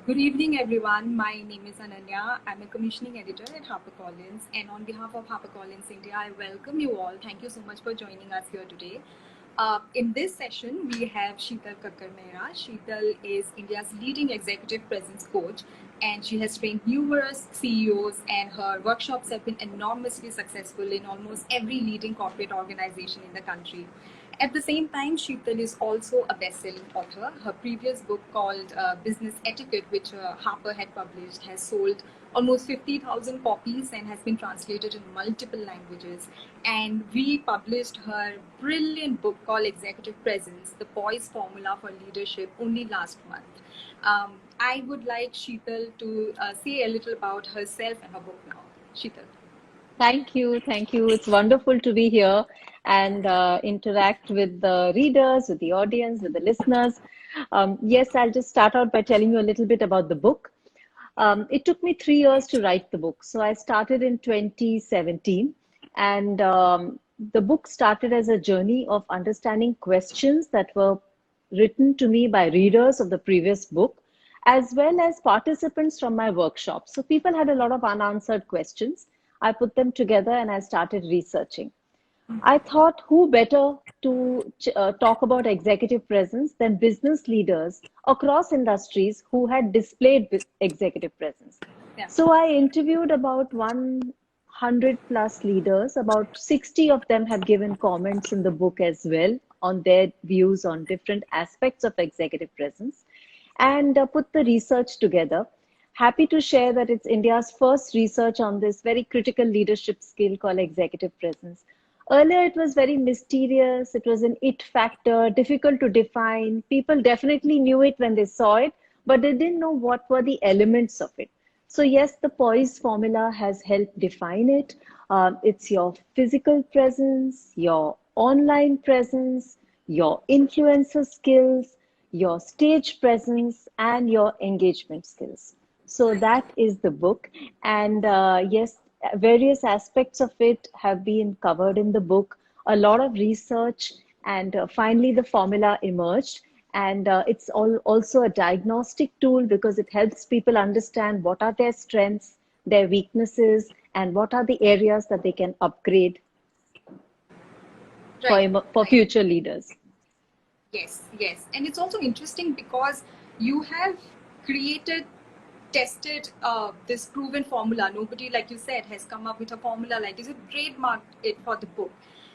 Good evening, everyone. My name is Ananya. I'm a commissioning editor at HarperCollins, and on behalf of HarperCollins India, I welcome you all. Thank you so much for joining us here today. In this session, we have Sheetal Kakkar Mehra. Sheetal is India's leading executive presence coach, and she has trained numerous CEOs, and her workshops have been enormously successful in almost every leading corporate organization in the country. At the same time, Sheetal is also a best-selling author. Her previous book called Business Etiquette, which Harper had published, has sold almost 50,000 copies and has been translated in multiple languages. And we published her brilliant book called Executive Presence, The Poise Formula for Leadership, only last month. I would like Sheetal to say a little about herself and her book now. Sheetal. Thank you. Thank you. It's wonderful to be here and interact with the readers, with the audience, with the listeners. Yes, I'll just start out by telling you a little bit about the book. It took me 3 years to write the book. So I started in 2017, and the book started as a journey of understanding questions that were written to me by readers of the previous book, as well as participants from my workshop. So people had a lot of unanswered questions. I put them together and I started researching. I thought, who better to talk about executive presence than business leaders across industries who had displayed executive presence. Yeah. So I interviewed about 100 plus leaders. About 60 of them have given comments in the book as well on their views on different aspects of executive presence, and put the research together. Happy to share that it's India's first research on this very critical leadership skill called executive presence. Earlier, it was very mysterious. It was an it factor, difficult to define. People definitely knew it when they saw it, but they didn't know what were the elements of it. So yes, the POISE formula has helped define it. It's your physical presence, your online presence, your influencer skills, your stage presence, and your engagement skills. So Right. that is the book. And yes, various aspects of it have been covered in the book, a lot of research, and finally the formula emerged. And it's also a diagnostic tool because it helps people understand what are their strengths, their weaknesses, and what are the areas that they can upgrade Right. for Right. future leaders. Yes, yes. And it's also interesting because you have created, tested this proven formula. Nobody, like you said, has come up with a formula like this. You trademarked it for the book.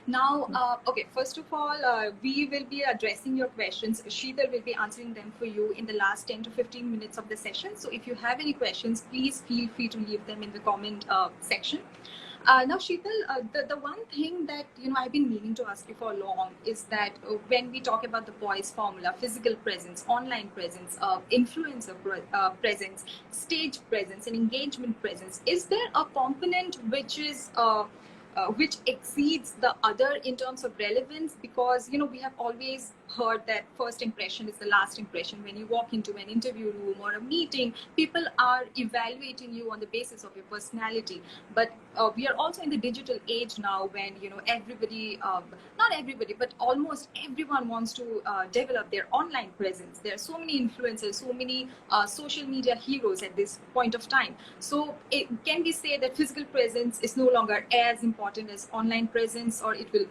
Now, okay, first of all, we will be addressing your questions. Sheetal will be answering them for you in the last 10 to 15 minutes of the session. So if you have any questions, please feel free to leave them in the comment section. Now, Sheetal, the one thing that I've been meaning to ask you for long is that when we talk about the POISE formula, physical presence, online presence, influencer presence, stage presence, and engagement presence, is there a component which exceeds the other in terms of relevance? Because we have always heard that first impression is the last impression. When you walk into an interview room or a meeting, people are evaluating you on the basis of your personality. But we are also in the digital age now, when everybody, not everybody, but almost everyone wants to develop their online presence. There are so many influencers, so many social media heroes at this point of time. So can we say that physical presence is no longer as important as online presence, or it will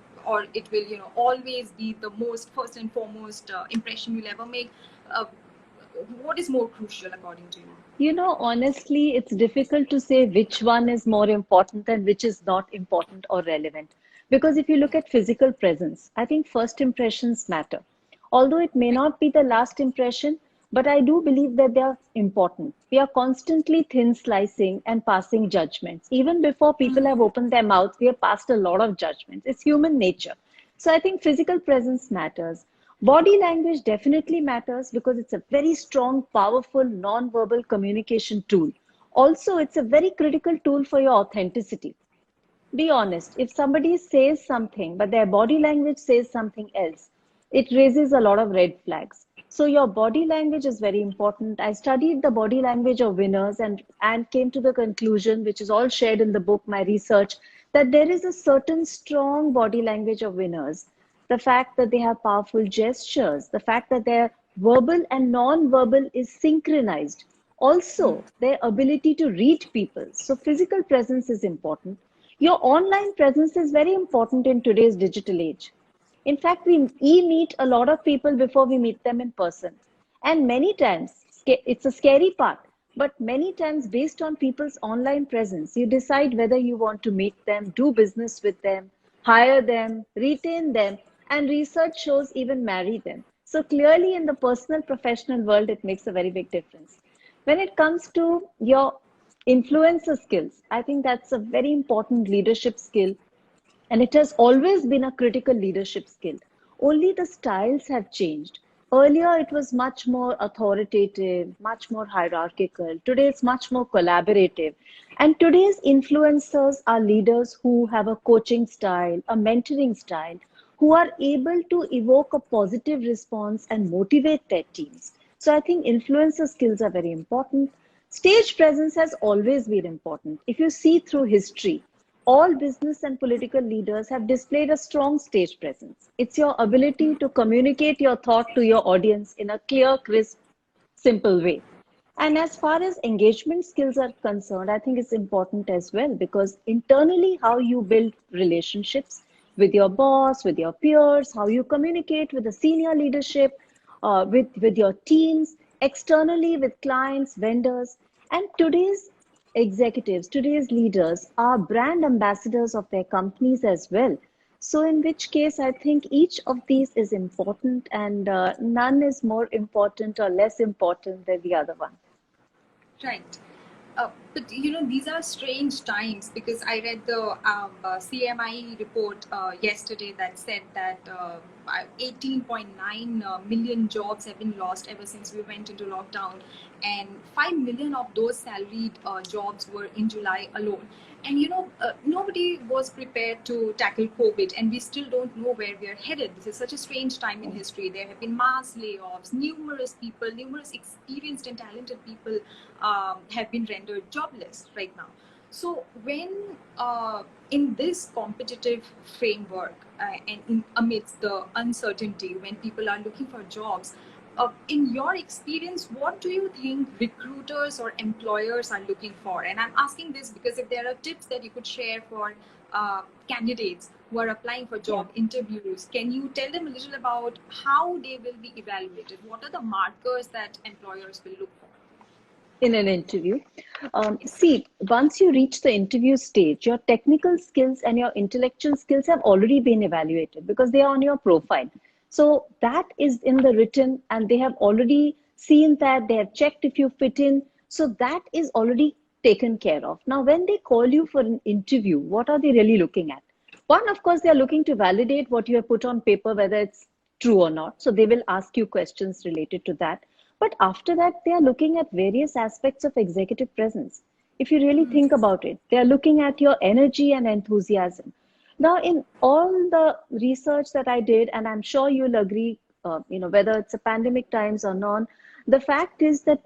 always be the most first and foremost impression you'll ever make? uh, what is more crucial according to you? Honestly, it's difficult to say which one is more important and which is not important or relevant. Because if you look at physical presence, I think first impressions matter. Although it may Right. not be the last impression, but I do believe that they are important. We are constantly thin slicing and passing judgments. Even before people have opened their mouths, we have passed a lot of judgments. It's human nature. So I think physical presence matters. Body language definitely matters because it's a very strong, powerful, non-verbal communication tool. Also, it's a very critical tool for your authenticity. Be honest, if somebody says something, but their body language says something else, it raises a lot of red flags. So your body language is very important. I studied the body language of winners and came to the conclusion, which is all shared in the book, my research, that there is a certain strong body language of winners. The fact that they have powerful gestures, the fact that their verbal and non-verbal is synchronized. Also, their ability to read people. So physical presence is important. Your online presence is very important in today's digital age. In fact, we e-meet a lot of people before we meet them in person. And many times, it's a scary part, but many times based on people's online presence, you decide whether you want to meet them, do business with them, hire them, retain them, and research shows even marry them. So clearly in the personal professional world, it makes a very big difference. When it comes to your influencer skills, I think that's a very important leadership skill, and it has always been a critical leadership skill. Only the styles have changed. Earlier, it was much more authoritative, much more hierarchical. Today, it's much more collaborative. And today's influencers are leaders who have a coaching style, a mentoring style, who are able to evoke a positive response and motivate their teams. So I think influencer skills are very important. Stage presence has always been important. If you see through history, all business and political leaders have displayed a strong stage presence. It's your ability to communicate your thought to your audience in a clear, crisp, simple way. And as far as engagement skills are concerned, I think it's important as well, because internally, how you build relationships with your boss, with your peers, how you communicate with the senior leadership, with your teams, externally with clients, vendors. And today's executives, today's leaders are brand ambassadors of their companies as well. So, in which case, I think each of these is important, and none is more important or less important than the other one. Right. But these are strange times, because I read the CMI report yesterday that said that 18.9 million jobs have been lost ever since we went into lockdown, and 5 million of those salaried jobs were in July alone. And nobody was prepared to tackle COVID, and we still don't know where we are headed. This is such a strange time in history. There have been mass layoffs. Numerous experienced and talented people have been rendered jobless right now. So when in this competitive framework amidst the uncertainty, when people are looking for jobs, in your experience, what do you think recruiters or employers are looking for? And I'm asking this because if there are tips that you could share for candidates who are applying for job interviews, can you tell them a little about how they will be evaluated? What are the markers that employers will look for? In an interview. See, once you reach the interview stage, your technical skills and your intellectual skills have already been evaluated because they are on your profile. So that is in the written, and they have already seen that, they have checked if you fit in. So that is already taken care of. Now, when they call you for an interview, what are they really looking at? One, of course, they are looking to validate what you have put on paper, whether it's true or not. So they will ask you questions related to that. But after that, they are looking at various aspects of executive presence. If you really think about it, they are looking at your energy and enthusiasm. Now, in all the research that I did, and I'm sure you'll agree, whether it's a pandemic times or not, the fact is that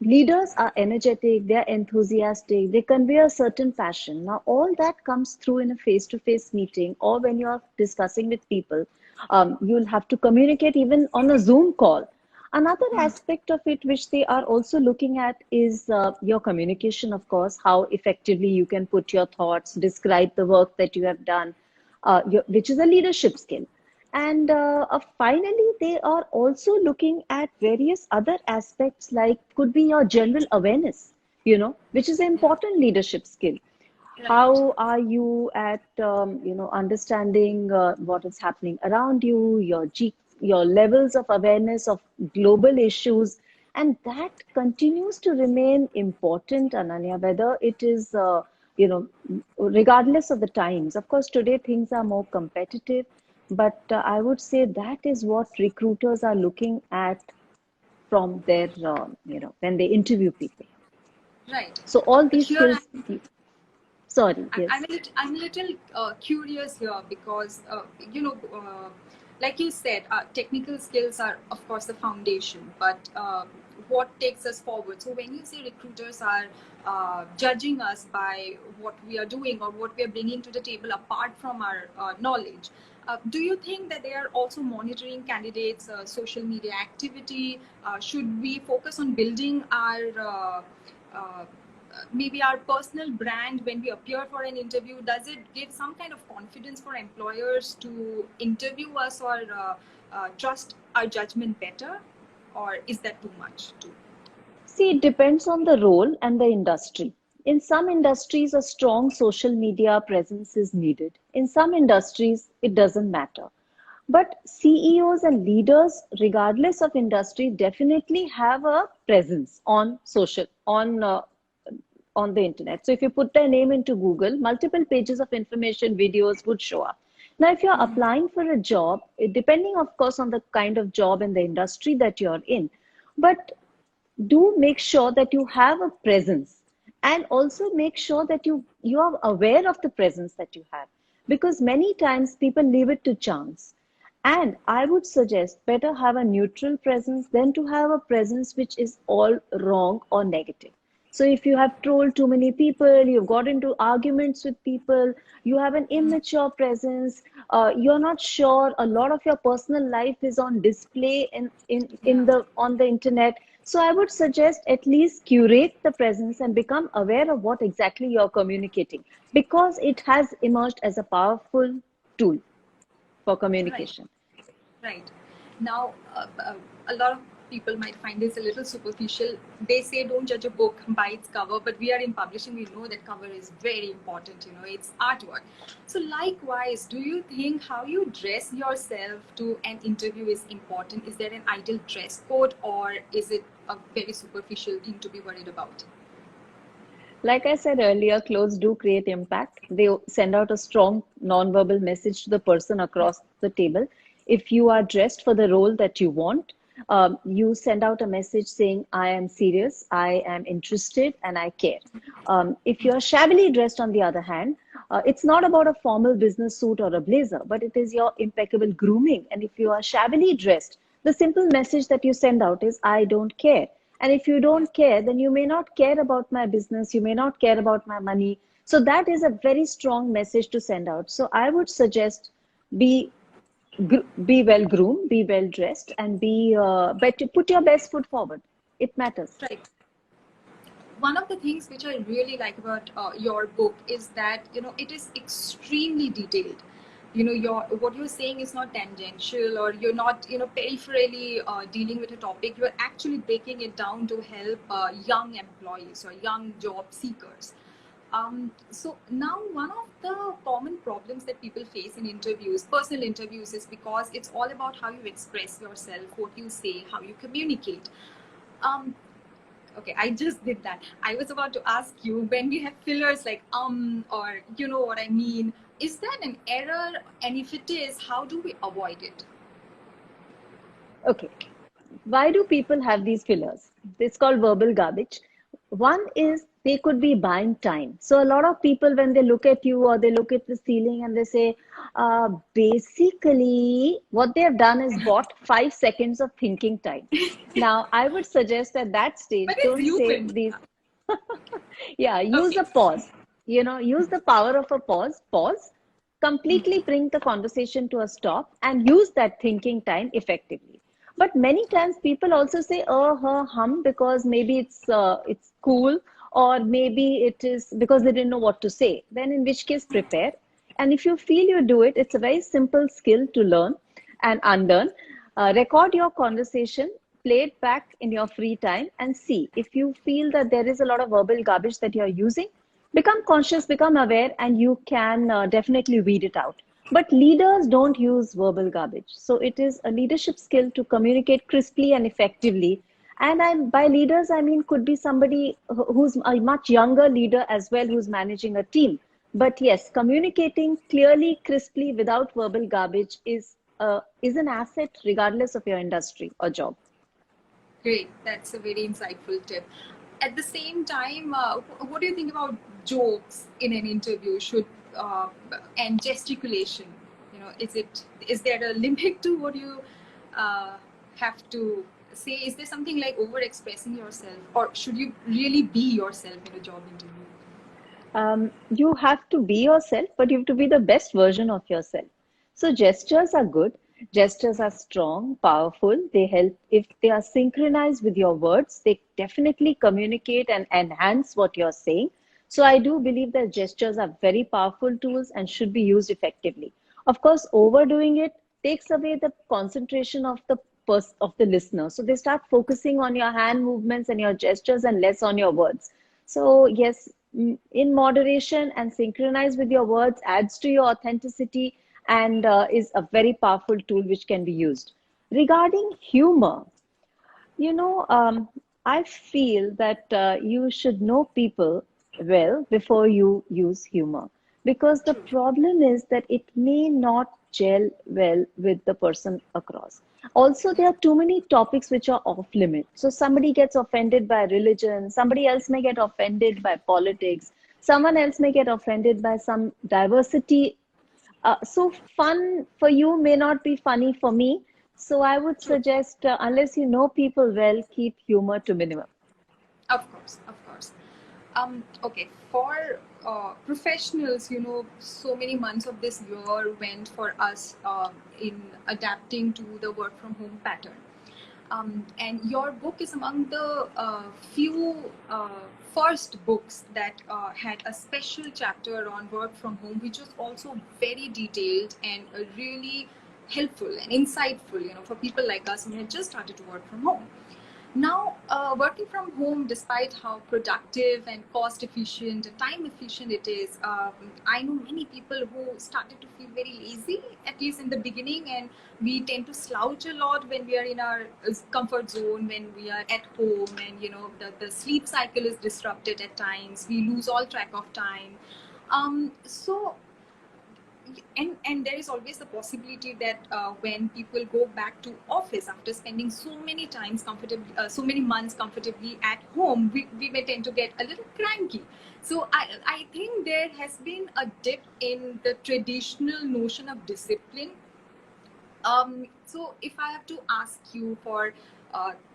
leaders are energetic, they're enthusiastic, they convey a certain passion. Now, all that comes through in a face-to-face meeting, or when you're discussing with people, you'll have to communicate even on a Zoom call. Another aspect of it, which they are also looking at, is your communication, of course, how effectively you can put your thoughts, describe the work that you have done, which is a leadership skill. And finally, they are also looking at various other aspects, like could be your general awareness, which is an important leadership skill. How are you at, understanding what is happening around you, your levels of awareness of global issues, and that continues to remain important, Ananya, whether it is, regardless of the times. Of course, today things are more competitive, but I would say that is what recruiters are looking at from their, when they interview people. Right. So all these skills. Sorry, yes. I'm a little curious here because, like you said, technical skills are, of course, the foundation, but what takes us forward? So when you say recruiters are judging us by what we are doing or what we are bringing to the table apart from our knowledge, Do you think that they are also monitoring candidates' social media activity? Should we focus on building our maybe our personal brand when we appear for an interview? Does it give some kind of confidence for employers to interview us or trust our judgment better? Or is that too much too? See, it depends on the role and the industry. In some industries, a strong social media presence is needed. In some industries, it doesn't matter. But CEOs and leaders, regardless of industry, definitely have a presence on on the internet. So if you put their name into Google, multiple pages of information, videos would show up. Now, if you're applying for a job, depending, of course, on the kind of job and the industry that you're in, but do make sure that you have a presence, and also make sure that you are aware of the presence that you have, because many times people leave it to chance. And I would suggest better have a neutral presence than to have a presence which is all wrong or negative. So if you have trolled too many people, you've got into arguments with people, you have an immature presence, you're not sure, a lot of your personal life is on display in Yeah. the on the internet. So I would suggest at least curate the presence and become aware of what exactly you're communicating, because it has emerged as a powerful tool for Right. communication. Right. Now, a lot of people might find this a little superficial. They say don't judge a book by its cover, but we are in publishing. We know that cover is very important. You know, it's artwork. So, likewise, do you think how you dress yourself to an interview is important? Is there an ideal dress code, or is it a very superficial thing to be worried about? Like I said earlier, clothes do create impact. They send out a strong nonverbal message to the person across the table. If you are dressed for the role that you want, you send out a message saying, I am serious, I am interested, and I care. If you're shabbily dressed, on the other hand, it's not about a formal business suit or a blazer, but it is your impeccable grooming. And if you are shabbily dressed, the simple message that you send out is, I don't care. And if you Yes. don't care, then you may not care about my business, you may not care about my money. So that is a very strong message to send out. So I would suggest be be well groomed, be well dressed, and be but to put your best foot forward. It matters. Right. One of the things which I really like about your book is that it is extremely detailed. Your what you're saying is not tangential, or you're not peripherally dealing with a topic. You're actually breaking it down to help young employees or young job seekers. So now one of the common problems that people face in interviews, personal interviews, is because it's all about how you express yourself, what you say, how you communicate. Um, Okay, I just did that. I was about to ask you, when we have fillers like or you know what I mean, is that an error? And if it is, how do we avoid it? Okay. Why do people have these fillers? It's called verbal garbage. One is they could be buying time. So a lot of people, when they look at you or they look at the ceiling and they say, basically, what they have done is bought 5 seconds of thinking time. Now, I would suggest at that stage, But it's don't say human. these. Yeah, use Okay. a pause. Use the power of a pause, completely bring the conversation to a stop, and use that thinking time effectively. But many times people also say, oh, her, hum, because maybe it's cool, or maybe it is because they didn't know what to say. Then in which case, prepare. And if you feel you do it, it's a very simple skill to learn and unlearn. Record your conversation, play it back in your free time, and see if you feel that there is a lot of verbal garbage that you're using. Become conscious, become aware, and you can definitely weed it out. But leaders don't use verbal garbage. So it is a leadership skill to communicate crisply and effectively. And by leaders, I mean could be somebody who's a much younger leader as well, who's managing a team. But yes, communicating clearly, crisply, without verbal garbage is an asset regardless of your industry or job. Great. That's a very insightful tip. At the same time, what do you think about jokes in an interview? Should and gesticulation? Is there a limit to what you uh, have to say? Is there something like over expressing yourself, or should you really be yourself in a job interview? You have to be yourself, but you have to be the best version of yourself. So gestures are good. Gestures are strong, powerful. They help if they are synchronized with your words. They definitely communicate and enhance what you're saying. So I do believe that gestures are very powerful tools and should be used effectively. Of course, overdoing it takes away the concentration of the listener. So they start focusing on your hand movements and your gestures and less on your words. So yes, in moderation and synchronize with your words adds to your authenticity and is a very powerful tool which can be used. Regarding humor, you know, I feel that you should know people well before you use humor because the True. problem is that it may not gel well with the person across. Also, there are too many topics which are off limit. So somebody gets offended by religion, somebody else may get offended by politics, someone else may get offended by some diversity. So fun for you may not be funny for me. So I would True. suggest, unless you know people well, keep humor to minimum. Of course, of course. Okay, for professionals, so many months of this year went for us in adapting to the work from home pattern. And your book is among the few first books that had a special chapter on work from home, which was also very detailed and really helpful and insightful, for people like us who had just started to work from home. Now, working from home, despite how productive and cost efficient and time efficient it is, I know many people who started to feel very lazy, at least in the beginning, and we tend to slouch a lot when we are in our comfort zone, when we are at home, and the sleep cycle is disrupted at times. We lose all track of time. So and there is always the possibility that when people go back to office after spending so many times comfortably so many months comfortably at home, we may tend to get a little cranky. So I think there has been a dip in the traditional notion of discipline. So if I have to ask you for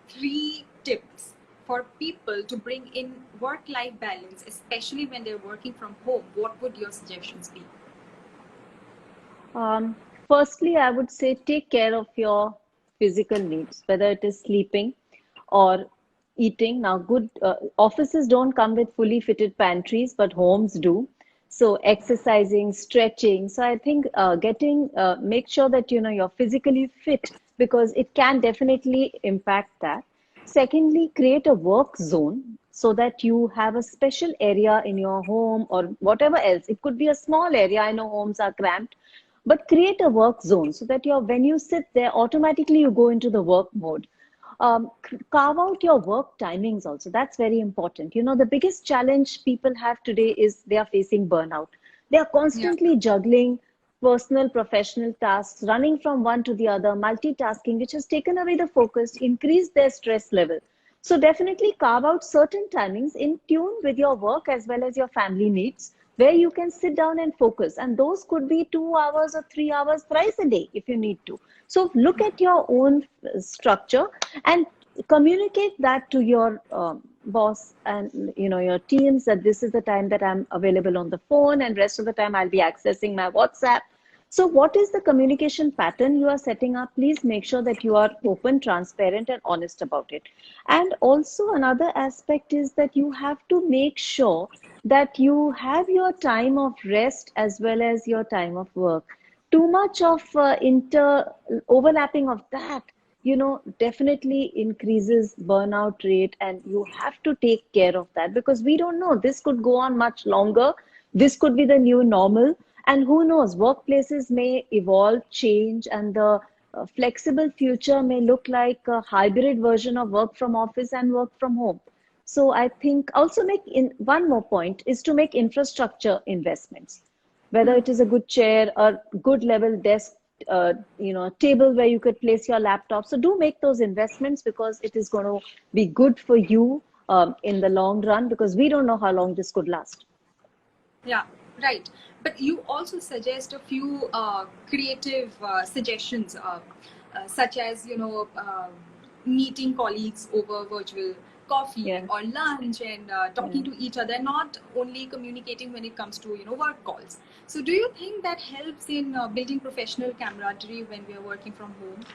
3 tips for people to bring in work-life balance, especially when they're working from home, what would your suggestions be? Um, Firstly, I would say take care of your physical needs, whether it is sleeping or eating. Now, good offices don't come with fully fitted pantries, but homes do. So, exercising, stretching. So, I think make sure that you know you're physically fit because it can definitely impact that. Secondly, create a work zone so that you have a special area in your home or whatever else. It could be a small area. I know homes are cramped, but create a work zone so that when you sit there, automatically you go into the work mode. Carve out your work timings also. That's very important. You know, the biggest challenge people have today is they are facing burnout. They are Yeah. constantly juggling personal, professional tasks, running from one to the other, multitasking, which has taken away the focus, increased their stress level. So definitely carve out certain timings in tune with your work as well as your family needs, where you can sit down and focus. And those could be 2 hours or 3 hours thrice a day if you need to. So look at your own structure and communicate that to your boss and your teams that this is the time that I'm available on the phone and rest of the time I'll be accessing my WhatsApp. So what is the communication pattern you are setting up? Please make sure that you are open, transparent, and honest about it. And also another aspect is that you have to make sure that you have your time of rest as well as your time of work. Too much of inter overlapping of that, definitely increases burnout rate, and you have to take care of that because we don't know. This could go on much longer. This could be the new normal. And who knows, workplaces may evolve, change, and the flexible future may look like a hybrid version of work from office and work from home. So I think also make in one more point is to make infrastructure investments, whether it is a good chair or good level desk, table where you could place your laptop. So do make those investments because it is going to be good for you in the long run because we don't know how long this could last. Yeah, right. But you also suggest a few creative suggestions, such as meeting colleagues over virtual coffee Yeah. or lunch and talking to each other, not only communicating when it comes to work calls. So do you think that helps in building professional camaraderie when we are working from home?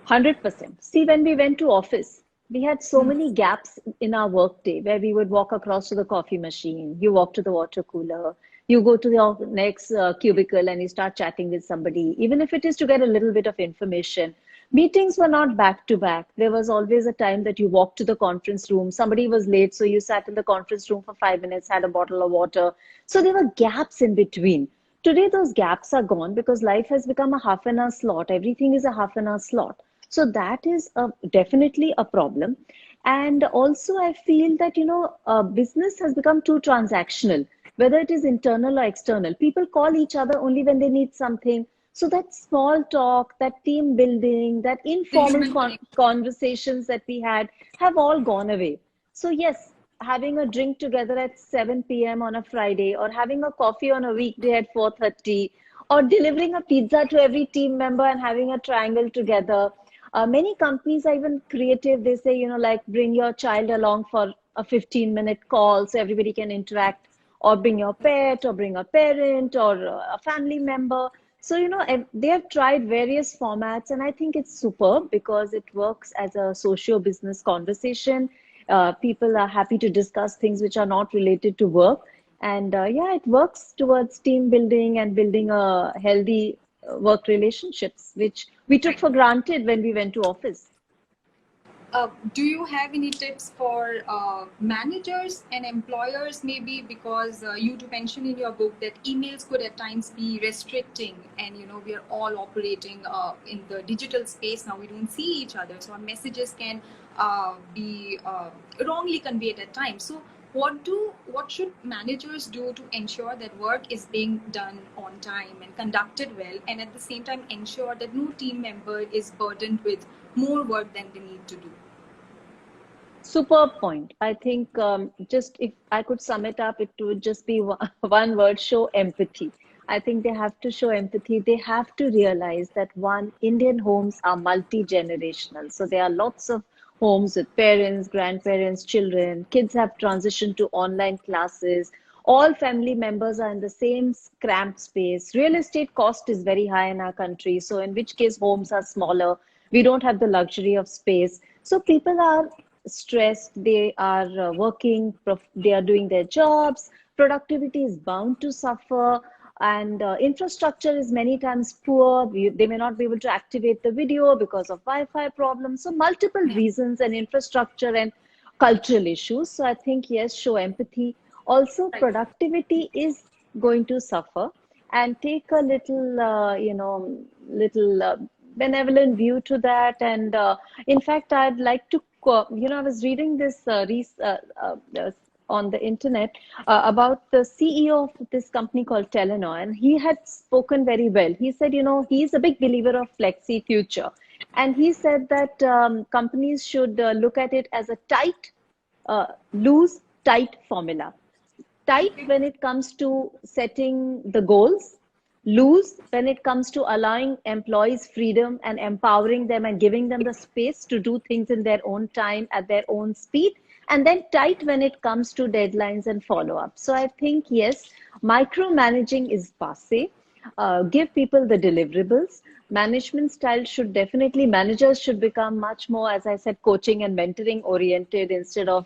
100%. See, when we went to office, we had so many gaps in our workday where we would walk across to the coffee machine, you walk to the water cooler, you go to the next cubicle and you start chatting with somebody, even if it is to get a little bit of information. Meetings were not back to back. There was always a time that you walked to the conference room. Somebody was late, so you sat in the conference room for 5 minutes, had a bottle of water. So there were gaps in between. Today, those gaps are gone because life has become a half an hour slot. Everything is a half an hour slot. So that is definitely a problem. And also, I feel that, business has become too transactional, whether it is internal or external. People call each other only when they need something. So that small talk, that team building, that The informal human connection. conversations that we had have all gone away. So yes, having a drink together at 7 p.m. on a Friday, or having a coffee on a weekday at 4:30, or delivering a pizza to every team member and having a triangle together. Many companies are even creative. They say, like bring your child along for a 15-minute call so everybody can interact, or bring your pet, or bring a parent, or a family member. So, they have tried various formats, and I think it's superb because it works as a socio-business conversation. People are happy to discuss things which are not related to work. And yeah, it works towards team building and building a healthy work relationships, which we took Right. for granted when we went to office. Do you have any tips for managers and employers, maybe, because you do mention in your book that emails could at times be restricting, and we are all operating in the digital space now. We don't see each other, so our messages can be wrongly conveyed at times. So what should managers do to ensure that work is being done on time and conducted well, and at the same time ensure that no team member is burdened with more work than they need to do? Superb point. I think just if I could sum it up, it would just be one word: show empathy. I think they have to show empathy. They have to realize that one, Indian homes are multi-generational. So there are lots of homes with parents, grandparents, children. Kids have transitioned to online classes. All family members are in the same cramped space. Real estate cost is very high in our country. So in which case homes are smaller. We don't have the luxury of space. So people are stressed, they are working, they are doing their jobs, productivity is bound to suffer, and infrastructure is many times poor. They may not be able to activate the video because of Wi-Fi problems. So multiple Yeah. reasons, and infrastructure and cultural issues. So I think, yes, show empathy. Also, Right. productivity is going to suffer, and take a little, little benevolent view to that. And in fact, I'd like to, I was reading this on the internet about the CEO of this company called Telenor, and he had spoken very well. He said, he's a big believer of flexi future. And he said that companies should look at it as a loose, tight formula. Tight Okay. when it comes to setting the goals, loose when it comes to allowing employees freedom and empowering them and giving them the space to do things in their own time at their own speed, and then tight when it comes to deadlines and follow up. So I think, yes, micromanaging is passé. Give people the deliverables. Management style should definitely, managers should become much more, as I said, coaching and mentoring oriented instead of,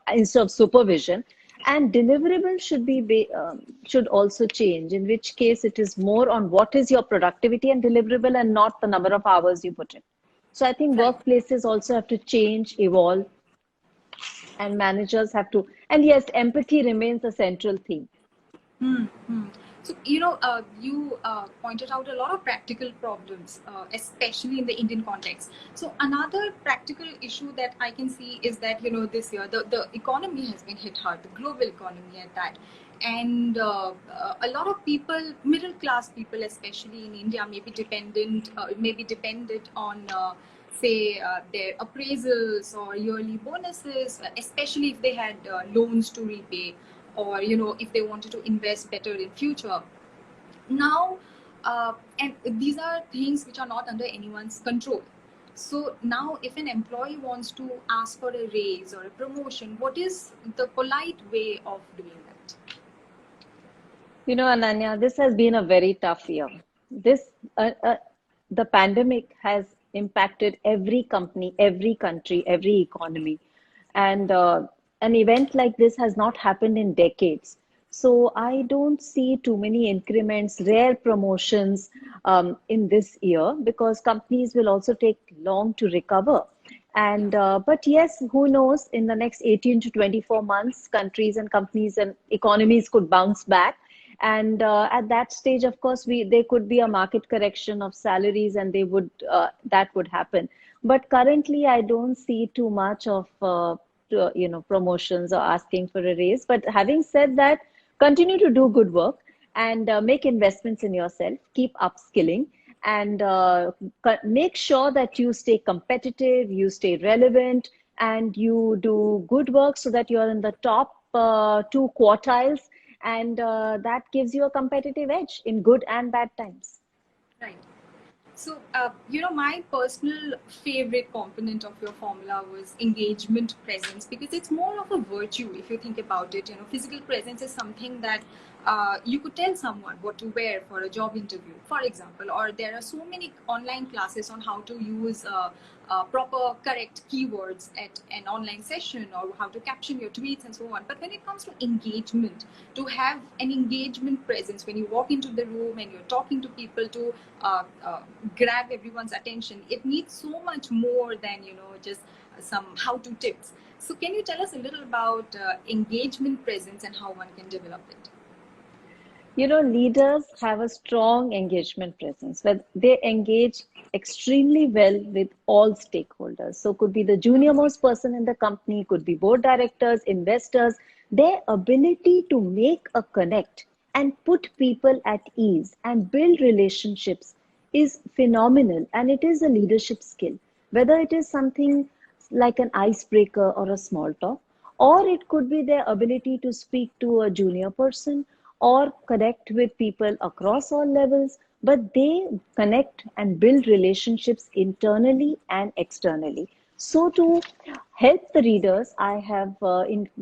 instead of supervision. And deliverable should also change, in which case it is more on what is your productivity and deliverable, and not the number of hours you put in. So I think Right. workplaces also have to change, evolve, and managers have to. And yes, empathy remains a central theme. Hmm. Hmm. So, you pointed out a lot of practical problems, especially in the Indian context. So, another practical issue that I can see is that, this year the economy has been hit hard, the global economy at that. And a lot of people, middle class people, especially in India, may be dependent on, say, their appraisals or yearly bonuses, especially if they had loans to repay, or if they wanted to invest better in future. Now, and these are things which are not under anyone's control. So now if an employee wants to ask for a raise or a promotion, what is the polite way of doing that? You know, Ananya, this has been a very tough year. This, the pandemic has impacted every company, every country, every economy. And an event like this has not happened in decades. So I don't see too many increments, rare promotions in this year because companies will also take long to recover. And but yes, who knows? In the next 18 to 24 months, countries and companies and economies could bounce back. And at that stage, of course, we there could be a market correction of salaries, and they would that would happen. But currently, I don't see too much of promotions or asking for a raise. But having said that, continue to do good work and make investments in yourself. Keep upskilling and make sure that you stay competitive, you stay relevant, and you do good work so that you're in the top two quartiles, and that gives you a competitive edge in good and bad times. Right. So, my personal favorite component of your formula was engagement presence, because it's more of a virtue if you think about it. Physical presence is something that you could tell someone what to wear for a job interview, for example, or there are so many online classes on how to use proper, correct keywords at an online session, or how to caption your tweets and so on. But when it comes to engagement, to have an engagement presence when you walk into the room and you're talking to people, to grab everyone's attention, it needs so much more than just some how-to tips. So can you tell us a little about engagement presence and how one can develop it? You know, leaders have a strong engagement presence where they engage extremely well with all stakeholders. So could be the junior most person in the company, could be board directors, investors. Their ability to make a connect and put people at ease and build relationships is phenomenal, and it is a leadership skill. Whether it is something like an icebreaker or a small talk, or it could be their ability to speak to a junior person or connect with people across all levels, but they connect and build relationships internally and externally. So, to help the readers, I have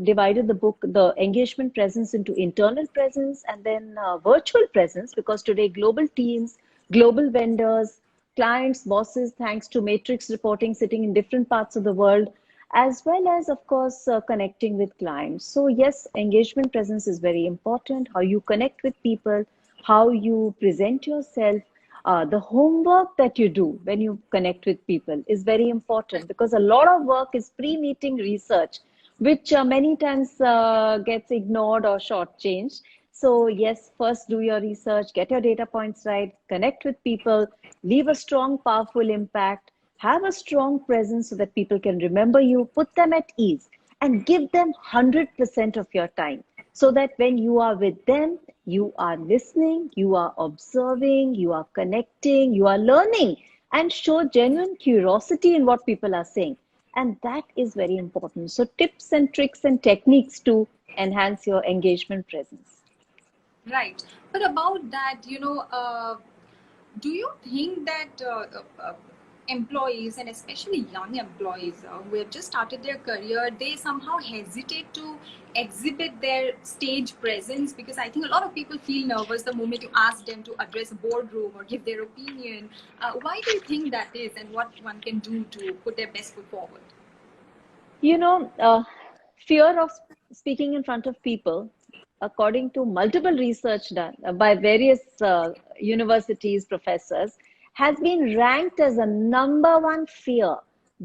divided the book, the engagement presence, into internal presence and then virtual presence, because today global teams, global vendors, clients, bosses, thanks to matrix reporting, sitting in different parts of the world, as well as, of course, connecting with clients. So, yes, engagement presence is very important. How you connect with people, how you present yourself, the homework that you do when you connect with people is very important, because a lot of work is pre-meeting research, which many times gets ignored or shortchanged. So, yes, first do your research, get your data points right, connect with people, leave a strong, powerful impact, have a strong presence so that people can remember you, put them at ease, and give them 100% of your time, so that when you are with them, you are listening, you are observing, you are connecting, you are learning, and show genuine curiosity in what people are saying. And that is very important. So, tips and tricks and techniques to enhance your engagement presence. Right. But about that, do you think that employees, and especially young employees who have just started their career, they somehow hesitate to exhibit their stage presence? Because I think a lot of people feel nervous the moment you ask them to address a boardroom or give their opinion. Why do you think that is, and what one can do to put their best foot forward? You know, fear of speaking in front of people, according to multiple research done by various universities, professors, has been ranked as a number one fear.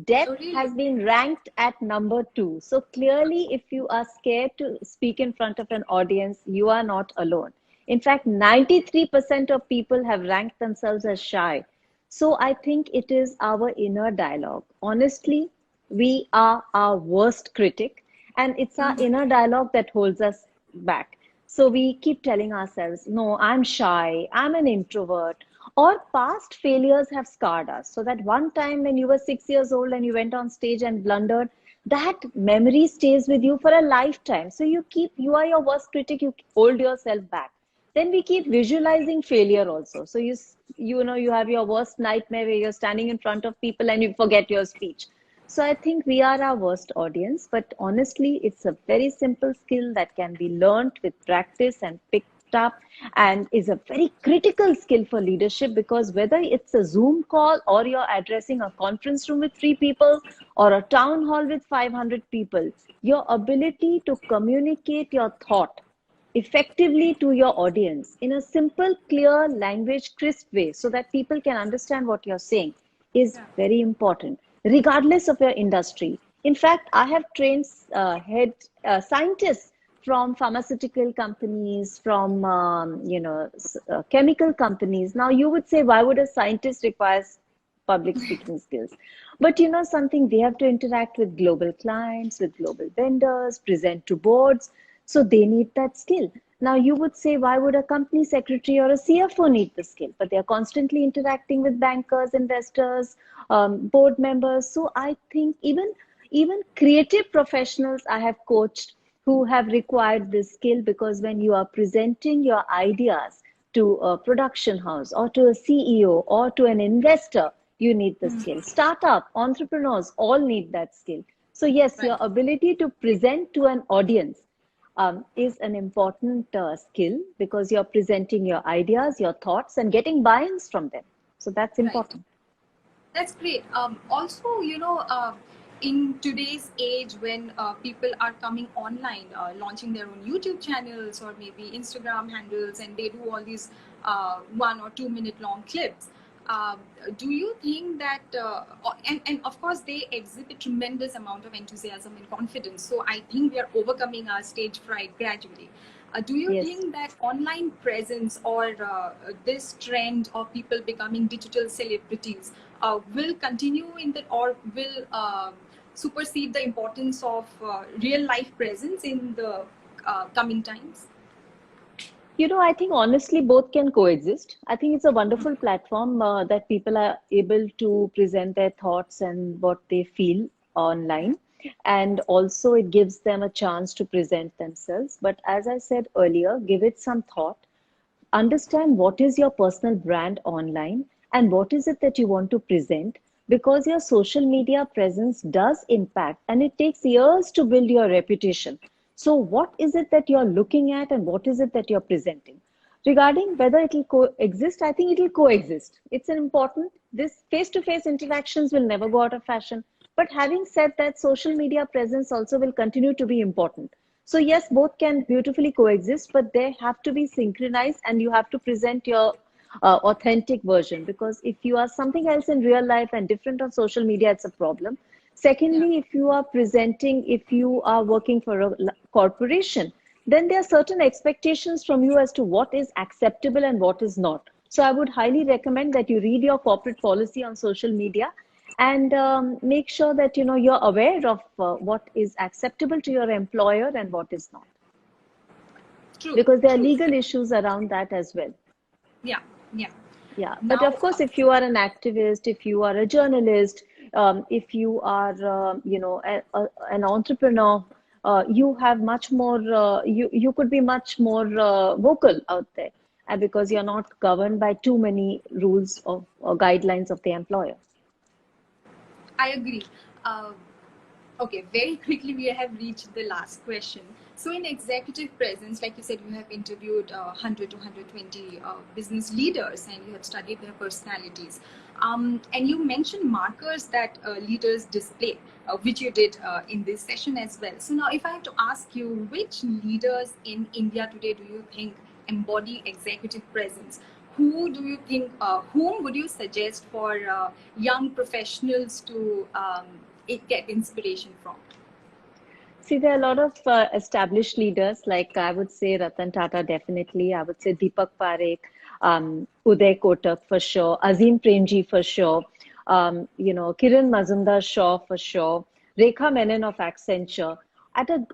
Death Oh, really? has been ranked at number two. So clearly, if you are scared to speak in front of an audience, you are not alone. In fact, 93% of people have ranked themselves as shy. So I think it is our inner dialogue. Honestly, we are our worst critic, and it's our inner dialogue that holds us back. So we keep telling ourselves, no, I'm shy, I'm an introvert, or past failures have scarred us. So that one time when you were 6 years old and you went on stage and blundered, that memory stays with you for a lifetime. So you are your worst critic, you hold yourself back. then we keep visualizing failure also. So you have your worst nightmare where you're standing in front of people and you forget your speech. So I think we are our worst audience, but honestly, it's a very simple skill that can be learned with practice and picked up, and is a very critical skill for leadership, because whether it's a Zoom call or you're addressing a conference room with 3 people or a town hall with 500 people, your ability to communicate your thought effectively to your audience in a simple, clear language, crisp way so that people can understand what you're saying is Yeah. very important, regardless of your industry. In fact, I have trained head scientists from pharmaceutical companies, from chemical companies. Now, you would say, why would a scientist require public speaking skills? But you know something, they have to interact with global clients, with global vendors, present to boards. So they need that skill. Now you would say, why would a company secretary or a CFO need the skill? But they're constantly interacting with bankers, investors, board members. So I think even creative professionals I have coached who have required this skill, because when you are presenting your ideas to a production house or to a CEO or to an investor, you need the skill. Startup, entrepreneurs all need that skill. So yes, Right. your ability to present to an audience is an important skill, because you're presenting your ideas, your thoughts, and getting buy-ins from them. So that's Right. important. That's great. Also, in today's age when people are coming online, launching their own YouTube channels or maybe Instagram handles, and they do all these 1 or 2 minute long clips. Uh, do you think that, and of course, they exhibit tremendous amount of enthusiasm and confidence. So I think we are overcoming our stage fright gradually. Do you Yes. think that online presence or this trend of people becoming digital celebrities will continue in the, or will supersede the importance of real life presence in the coming times? I think honestly both can coexist. I think it's a wonderful platform that people are able to present their thoughts and what they feel online. And also it gives them a chance to present themselves. But as I said earlier, give it some thought. Understand what is your personal brand online and what is it that you want to present, because your social media presence does impact and it takes years to build your reputation. So what is it that you're looking at and what is it that you're presenting? Regarding whether it will coexist, I think it will coexist. It's an important, this face-to-face interactions will never go out of fashion. But having said that, social media presence also will continue to be important. So yes, both can beautifully coexist, but they have to be synchronized and you have to present your authentic version, because if you are something else in real life and different on social media, it's a problem. Yeah. Secondly, if you are working for a corporation, then there are certain expectations from you as to what is acceptable and what is not. So I would highly recommend that you read your corporate policy on social media and make sure that you're aware of what is acceptable to your employer and what is not, True. because there are True. legal issues around that as well. Yeah. Yeah. Yeah, but Now, of course, if you are an activist, if you are a journalist, if you are, an entrepreneur, you have much more. You could be much more vocal out there, because you're not governed by too many rules of or guidelines of the employer. I agree. Uh, Okay, very quickly, we have reached the last question. So, in executive presence, like you said, you have interviewed 100 to 120 business leaders and you have studied their personalities. And you mentioned markers that leaders display, which you did in this session as well. So, now if I have to ask you, which leaders in India today do you think embody executive presence? Who do you think, whom would you suggest for young professionals to get inspiration from? See, there are a lot of established leaders, like I would say Ratan Tata, definitely. I would say Deepak Parekh, Uday Kotak for sure, Azim Premji for sure, Kiran Mazumdar-Shaw for sure, Rekha Menon of Accenture.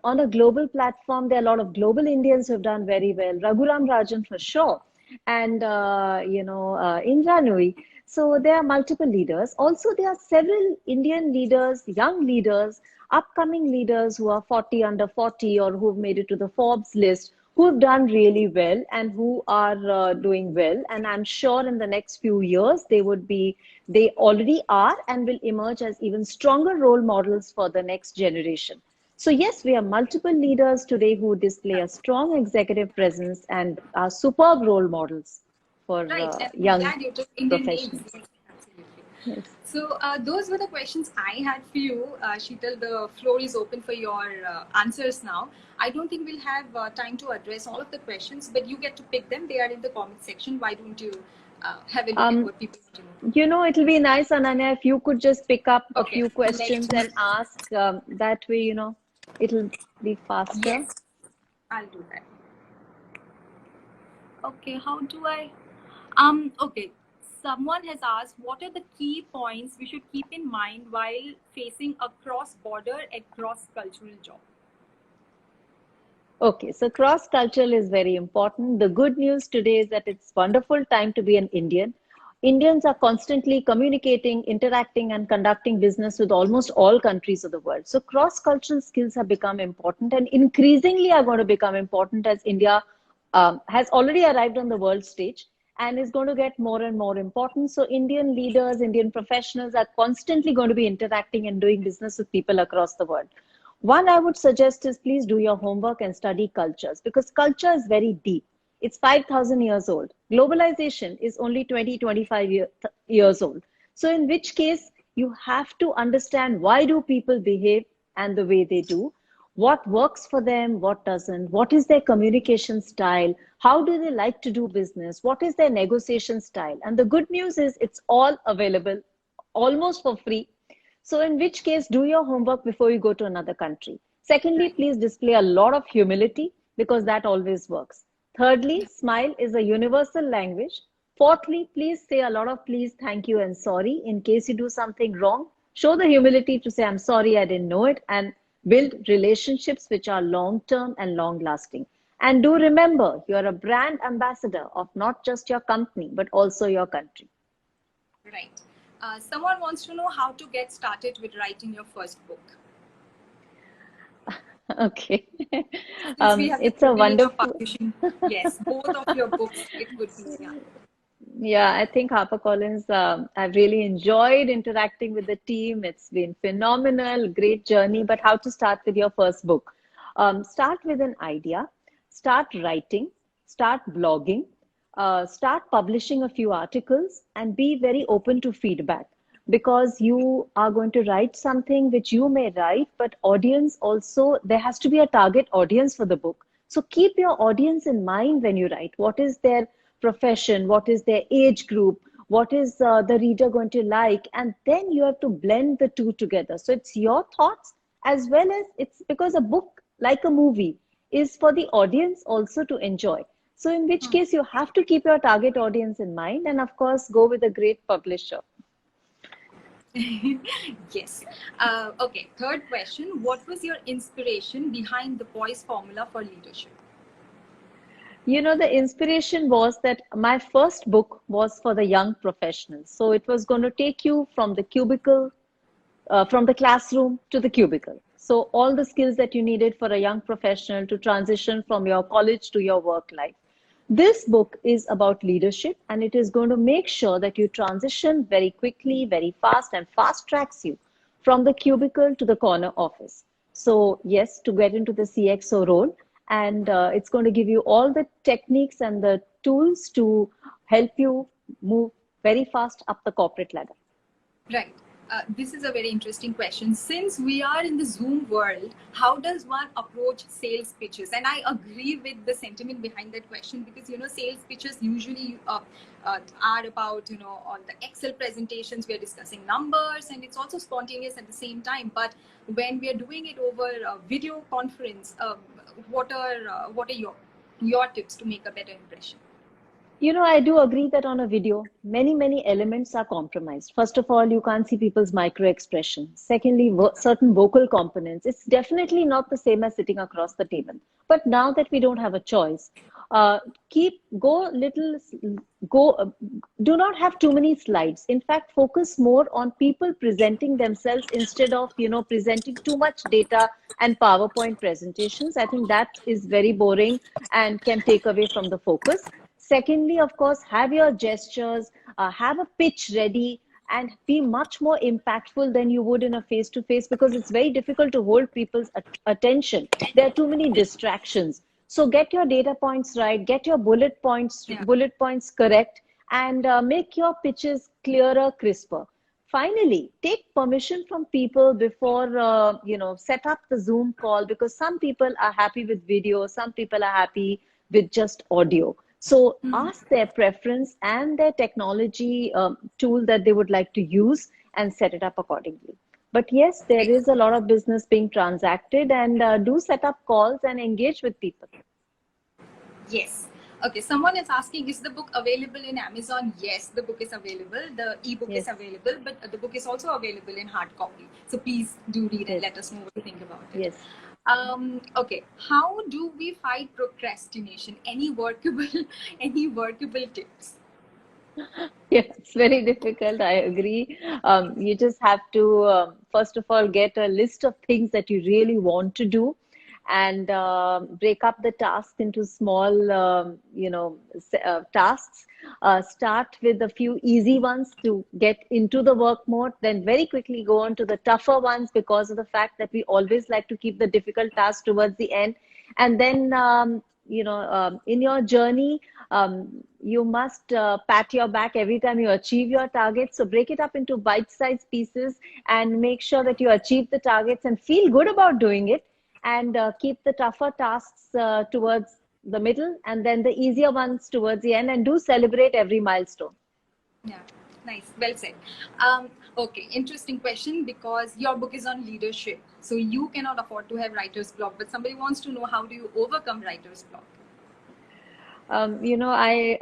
On a global platform, there are a lot of global Indians who have done very well. Raghuram Rajan for sure, and Indra Nooyi. So there are multiple leaders. Also, there are several Indian leaders, young leaders, upcoming leaders who are 40 under 40 or who've made it to the Forbes list, who've done really well and who are doing well. And I'm sure in the next few years, they already are and will emerge as even stronger role models for the next generation. So yes, we have multiple leaders today who display a strong executive presence and are superb role models for Right, and I'm young glad you took Indian names. professionals. Yes, absolutely. Yes. So those were the questions I had for you. Sheetal, the floor is open for your answers now. I don't think we'll have time to address all of the questions, but you get to pick them. They are in the comment section. Why don't you have a look at Um, what people want to know? It'll be nice, Ananya, if you could just pick up a Okay, few let questions me. and ask. That way, it'll be faster. Yes, I'll do that. Okay, how do I? Okay. Someone has asked, what are the key points we should keep in mind while facing a cross-border and cross-cultural job? Okay, so cross-cultural is very important. The good news today is that it's wonderful time to be an Indian. Indians are constantly communicating, interacting, and conducting business with almost all countries of the world. So cross-cultural skills have become important and increasingly are going to become important as India has already arrived on the world stage and is going to get more and more important. So Indian leaders, Indian professionals are constantly going to be interacting and doing business with people across the world. One I would suggest is please do your homework and study cultures because culture is very deep. It's 5,000 years old. Globalization is only 20, 25 years old. So in which case, you have to understand why do people behave and the way they do, what works for them, what doesn't, what is their communication style, how do they like to do business, what is their negotiation style. And the good news is it's all available almost for free, so in which case, do your homework before you go to another country. Secondly, Right. please display a lot of humility because that always works. Thirdly, smile is a universal language. Fourthly, please say a lot of please, thank you, and sorry in case you do something wrong. Show the humility to say, I'm sorry, I didn't know it, and build relationships which are long term and long lasting. And do remember, you're a brand ambassador of not just your company, but also your country. Right. Someone wants to know how to get started with writing your first book. Okay. Since we have the It's a privilege of wonderful. publishing, yes, both of your books, it would be, yeah. Yeah, I think HarperCollins, I've really enjoyed interacting with the team. It's been phenomenal, great journey. But how to start with your first book? Start with an idea, start writing, start blogging, start publishing a few articles, and be very open to feedback because you are going to write something which you may write, but audience also, there has to be a target audience for the book. So keep your audience in mind when you write. What is their profession, what is their age group, what is the reader going to like, and then you have to blend the two together. So it's your thoughts as well as it's because a book, like a movie, is for the audience also to enjoy. So in which case you have to keep your target audience in mind and of course go with a great publisher. Yes. Okay, third question. What was your inspiration behind the boys formula for leadership? The inspiration was that my first book was for the young professionals. So it was going to take you from the cubicle, from the classroom to the cubicle. So all the skills that you needed for a young professional to transition from your college to your work life. This book is about leadership and it is going to make sure that you transition very quickly, very fast, and fast tracks you from the cubicle to the corner office. So, yes, to get into the CXO role, and it's going to give you all the techniques and the tools to help you move very fast up the corporate ladder. Right. This is a very interesting question. Since we are in the Zoom world, how does one approach sales pitches? And I agree with the sentiment behind that question because, sales pitches usually are about, on the Excel presentations, we are discussing numbers and it's also spontaneous at the same time. But when we are doing it over a video conference, what are your tips to make a better impression? I do agree that on a video, many elements are compromised. First of all, you can't see people's micro expressions. Secondly, certain vocal components. It's definitely not the same as sitting across the table. But now that we don't have a choice, uh, go little, go, do not have too many slides. In fact, focus more on people presenting themselves instead of, presenting too much data and PowerPoint presentations. I think that is very boring and can take away from the focus. Secondly, of course, have your gestures, have a pitch ready, and be much more impactful than you would in a face-to-face, because it's very difficult to hold people's attention. There are too many distractions. So get your data points right, get your Yeah. bullet points correct, and make your pitches clearer, crisper. Finally, take permission from people before, set up the Zoom call, because some people are happy with video, some people are happy with just audio. So ask their preference and their technology tool that they would like to use, and set it up accordingly. But yes, there is a lot of business being transacted, and do set up calls and engage with people. Yes. Okay, someone is asking, is the book available in Amazon? Yes, the book is available. The ebook is available, but the book is also available in hard copy. So please do read and let us know what you think about it. Yes. Okay, how do we fight procrastination? Any workable tips? Yeah, it's very difficult. I agree. You just have to, first of all, get a list of things that you really want to do, and break up the task into small, tasks. Start with a few easy ones to get into the work mode, then very quickly go on to the tougher ones, because of the fact that we always like to keep the difficult tasks towards the end. And then, in your journey, you must pat your back every time you achieve your targets. So break it up into bite-sized pieces and make sure that you achieve the targets and feel good about doing it. And keep the tougher tasks towards the middle, and then the easier ones towards the end, and do celebrate every milestone. Yeah, nice. Well said. Okay, interesting question, because your book is on leadership. So you cannot afford to have writer's block, but somebody wants to know, how do you overcome writer's block? I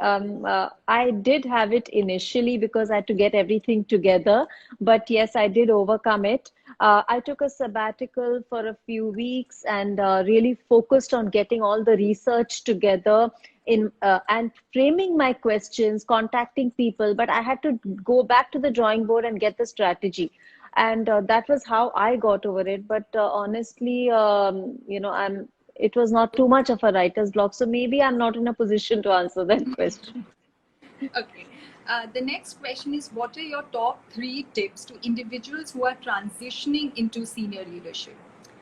did have it initially because I had to get everything together. But yes, I did overcome it. I took a sabbatical for a few weeks, and really focused on getting all the research together and framing my questions, contacting people. But I had to go back to the drawing board and get the strategy. And that was how I got over it. But honestly, it was not too much of a writer's block. So maybe I'm not in a position to answer that question. Okay. The next question is, what are your top 3 tips to individuals who are transitioning into senior leadership?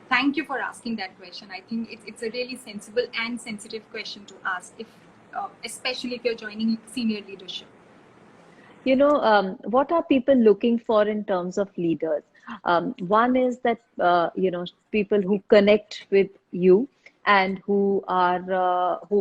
Thank you for asking that question. I think it's a really sensible and sensitive question to ask, especially if you're joining senior leadership. What are people looking for in terms of leaders? One is that, people who connect with you, and who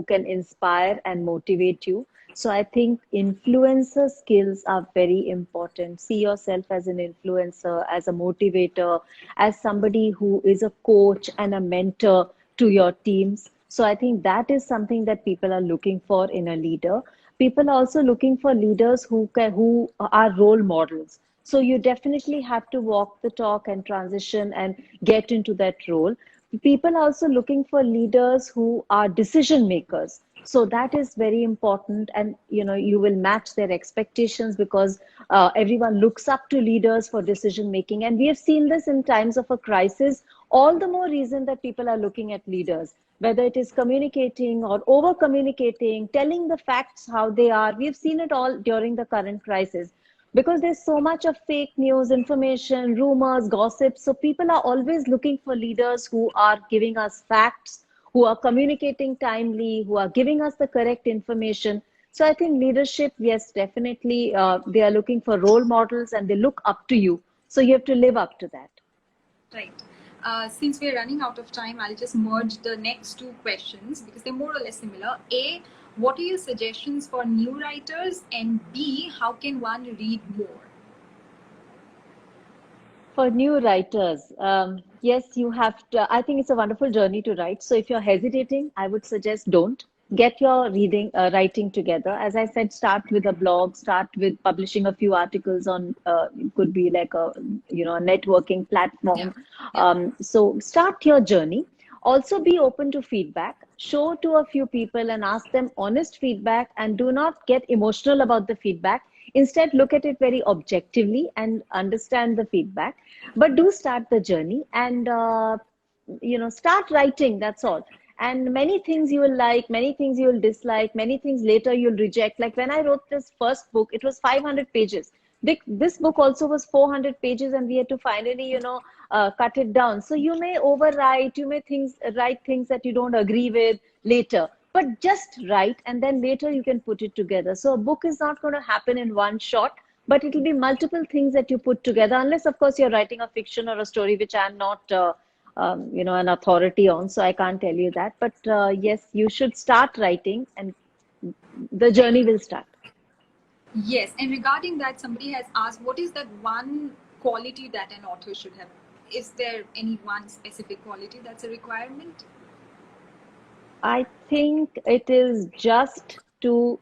can inspire and motivate you. So I think influencer skills are very important. See yourself as an influencer, as a motivator, as somebody who is a coach and a mentor to your teams. So I think that is something that people are looking for in a leader. People are also looking for leaders who are role models. So you definitely have to walk the talk and transition and get into that role. People are also looking for leaders who are decision makers. So that is very important, and you will match their expectations, because everyone looks up to leaders for decision making. And we have seen this in times of a crisis. All the more reason that people are looking at leaders, whether it is communicating or over communicating, telling the facts how they are. We've seen it all during the current crisis, because there's so much of fake news, information, rumors, gossip. So people are always looking for leaders who are giving us facts, who are communicating timely, who are giving us the correct information. So I think leadership, yes, definitely, they are looking for role models, and they look up to you. So you have to live up to that. Right. Since we're running out of time, I'll just merge the next 2 questions, because they're more or less similar. A, what are your suggestions for new writers? And B, how can one read more? For new writers, yes, you have to. I think it's a wonderful journey to write. So if you're hesitating, I would suggest don't. Get your writing together. As I said, start with a blog, start with publishing a few articles on, it could be like a networking platform. Yeah. So start your journey. Also be open to feedback. Show to a few people and ask them honest feedback, and do not get emotional about the feedback. Instead, look at it very objectively and understand the feedback. But do start the journey, and start writing. That's all. And many things you will like, many things you will dislike, many things later you'll reject. Like when I wrote this first book, it was 500 pages. This book also was 400 pages, and we had to finally, cut it down. So you may overwrite, you may write things that you don't agree with later, but just write, and then later you can put it together. So a book is not going to happen in one shot, but it will be multiple things that you put together, unless of course you're writing a fiction or a story, which I'm not an authority on, so I can't tell you that. But yes, you should start writing, and the journey will start. Yes, and regarding that, somebody has asked, what is that one quality that an author should have? Is there any one specific quality that's a requirement? I think it is just to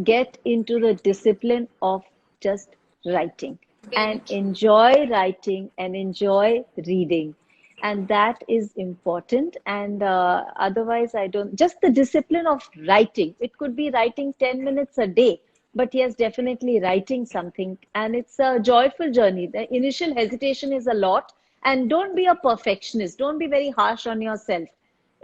get into the discipline of just writing, Very and true. enjoy writing and enjoy reading. And that is important. And otherwise, I don't, just the discipline of writing. It could be writing 10 minutes a day, but yes, definitely writing something. And it's a joyful journey. The initial hesitation is a lot. And don't be a perfectionist. Don't be very harsh on yourself.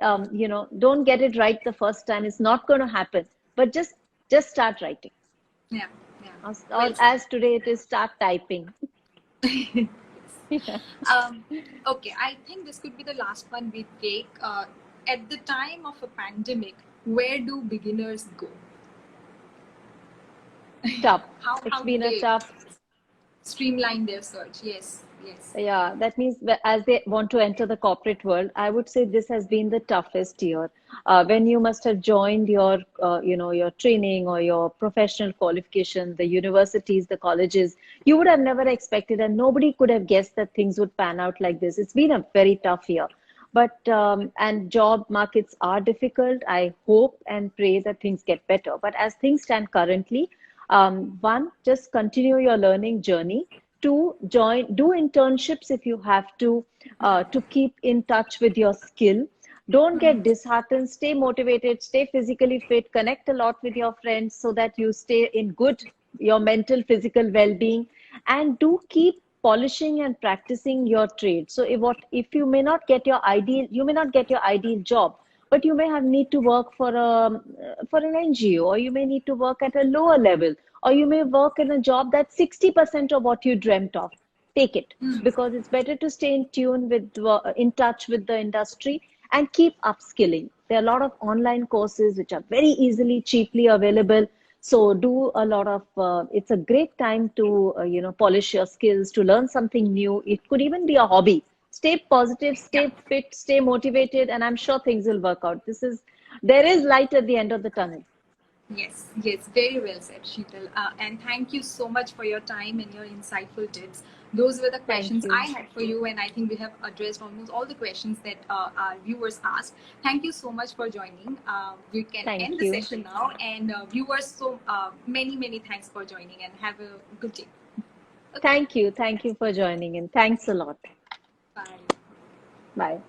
Don't get it right the first time. It's not going to happen. But just start writing. Yeah, yeah. Or Well as today it is, start typing. said. Yeah. Okay, I think this could be the last one we take. At the time of a pandemic, where do beginners go? Tough. How It's do been a they tough. streamline their search? Yes, yes. Yeah, that means as they want to enter the corporate world, I would say this has been the toughest year. When you must have joined your training or your professional qualification, the universities, the colleges, you would have never expected, and nobody could have guessed that things would pan out like this. It's been a very tough year. But and job markets are difficult. I hope and pray that things get better. But as things stand currently, one, just continue your learning journey. Two, do internships if you have to keep in touch with your skill. Don't get disheartened. Stay motivated. Stay physically fit. Connect a lot with your friends so that you stay in good your mental, physical well-being, and do keep polishing and practicing your trade. So if you may not get your ideal, you may not get your ideal job, but you may have need to work for an NGO, or you may need to work at a lower level, or you may work in a job that's 60% of what you dreamt of. Take it, because it's better to stay in tune with in touch with the industry and keep upskilling. There are a lot of online courses which are very easily, cheaply available. So do a lot of, it's a great time to, polish your skills, to learn something new. It could even be a hobby. Stay positive, Yeah. stay fit, stay motivated, and I'm sure things will work out. There is light at the end of the tunnel. Yes, yes, very well said, Sheetal. And thank you so much for your time and your insightful tips. Those were the Thank questions I you. had for you, and I think we have addressed almost all the questions that our viewers asked. Thank you so much for joining. We can Thank end the you. session now, and viewers, so many thanks for joining, and have a good day. Okay, Thank you. Thank you for joining in. Thanks a lot. bye. Bye.